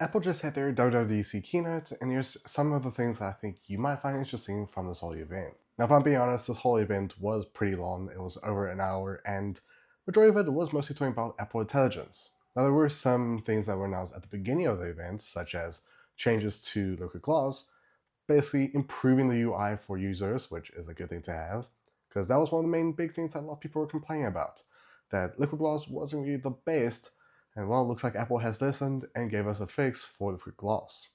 Apple just had their WWDC keynote, and here's some of the things I think you might find interesting from this whole event. Now, if I'm being honest, this whole event was pretty long. It was over an hour, and majority of it was mostly talking about Apple Intelligence. Now, there were some things that were announced at the beginning of the event, such as changes to Liquid Glass, basically improving the UI for users, which is a good thing to have, because that was one of the main big things that a lot of people were complaining about, that Liquid Glass wasn't really the best. And well, it looks like Apple has listened and gave us a fix for Liquid Glass.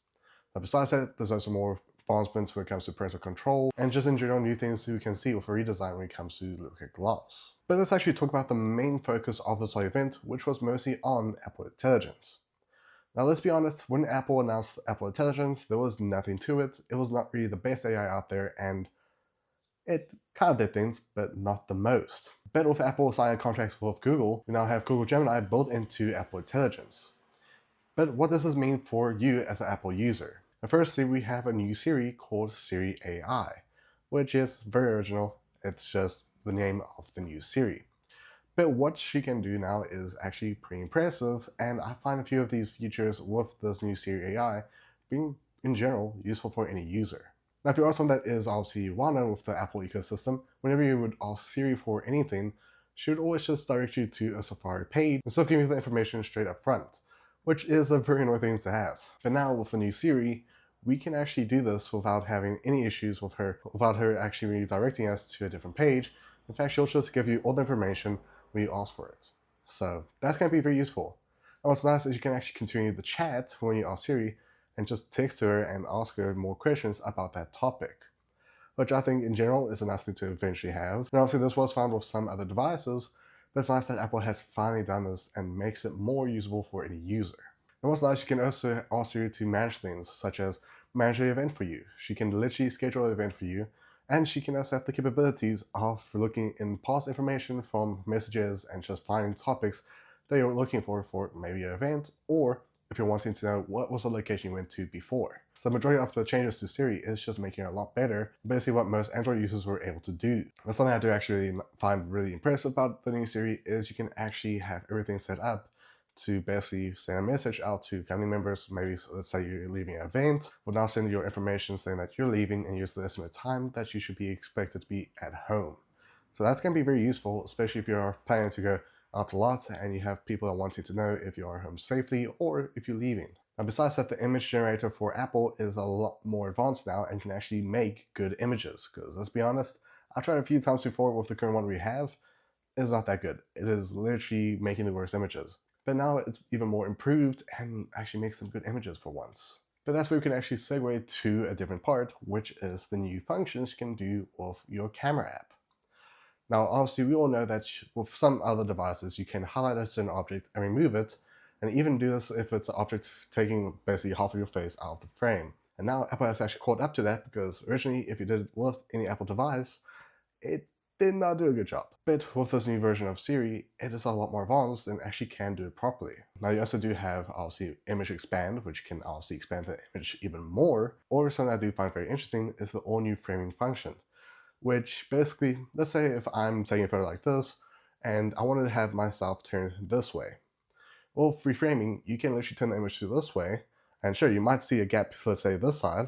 Now, besides that, there's also more advancements when it comes to parental control, and just in general new things you can see with a redesign when it comes to Liquid Glass. But let's actually talk about the main focus of this whole event, which was mostly on Apple Intelligence. Now, let's be honest, when Apple announced Apple Intelligence, there was nothing to it. It was not really the best AI out there, and it kind of did things, but not the most. But with Apple signing contracts with Google, we now have Google Gemini built into Apple Intelligence. But what does this mean for you as an Apple user? Now, firstly, we have a new Siri called Siri AI, which is very original. It's just the name of the new Siri. But what she can do now is actually pretty impressive, and I find a few of these features with this new Siri AI being, in general, useful for any user. Now, if you are someone that is obviously well-known with the Apple ecosystem, whenever you would ask Siri for anything, she would always just direct you to a Safari page instead of giving you the information straight up front, which is a very annoying thing to have. But now with the new Siri, we can actually do this without having any issues with her, without her actually redirecting us to a different page. In fact, she'll just give you all the information when you ask for it. So that's going to be very useful. And what's nice is you can actually continue the chat when you ask Siri, and just text to her and ask her more questions about that topic, which I think in general is a nice thing to eventually have. And obviously this was found with some other devices, but it's nice that Apple has finally done this and makes it more usable for any user. And what's nice, you can also ask Siri to manage things, such as manage an event for you. She can literally schedule an event for you, and she can also have the capabilities of looking in past information from messages and just finding topics that you're looking for maybe an event, or if you're wanting to know what was the location you went to before. So the majority of the changes to Siri is just making it a lot better, basically what most Android users were able to do. But something I do actually find really impressive about the new Siri is you can actually have everything set up to basically send a message out to family members. Maybe let's say you're leaving an event, will now send you your information saying that you're leaving and use the estimated time that you should be expected to be at home. So that's going to be very useful, especially if you're planning to go out a lot and you have people that wanting to know if you are home safely or if you're leaving. Now, besides that, the image generator for Apple is a lot more advanced now and can actually make good images, because let's be honest, I tried a few times before with the current one we have. It's not that good. It is literally making the worst images. But now it's even more improved and actually makes some good images for once. But that's where we can actually segue to a different part, which is the new functions you can do with your camera app. Now, obviously, we all know that with some other devices, you can highlight a certain object and remove it, and even do this if it's an object taking basically half of your face out of the frame. And now Apple has actually caught up to that, because originally, if you did it with any Apple device, it did not do a good job. But with this new version of Siri, it is a lot more advanced and actually can do it properly. Now, you also do have, obviously, image expand, which can obviously expand the image even more, or something I do find very interesting is the all-new framing function, which basically, let's say if I'm taking a photo like this, and I wanted to have myself turned this way. Well, with reframing, you can literally turn the image to this way, and sure, you might see a gap, let's say this side,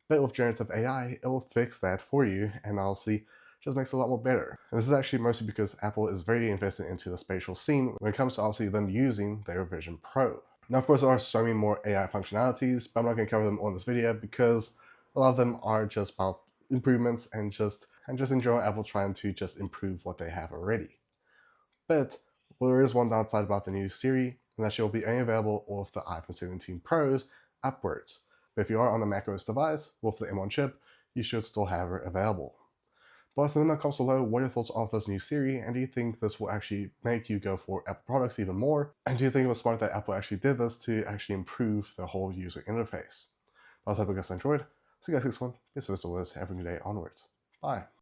but with generative AI, it will fix that for you, and obviously just makes it a lot more better. And this is actually mostly because Apple is very invested into the spatial scene when it comes to obviously them using their Vision Pro. Now, of course, there are so many more AI functionalities, but I'm not going to cover them all in this video because a lot of them are just about improvements and just in general, Apple trying to just improve what they have already. But there is one downside about the new Siri, and that she'll be only available with the iPhone 17 Pros upwards. But if you are on a macOS device with the M1 chip, you should still have her available. But in the comments below, what are your thoughts of this new Siri, and do you think this will actually make you go for Apple products even more? And do you think it was smart that Apple actually did this to actually improve the whole user interface? I hope you guys enjoyed. See you guys next one. This was every day onwards. Bye.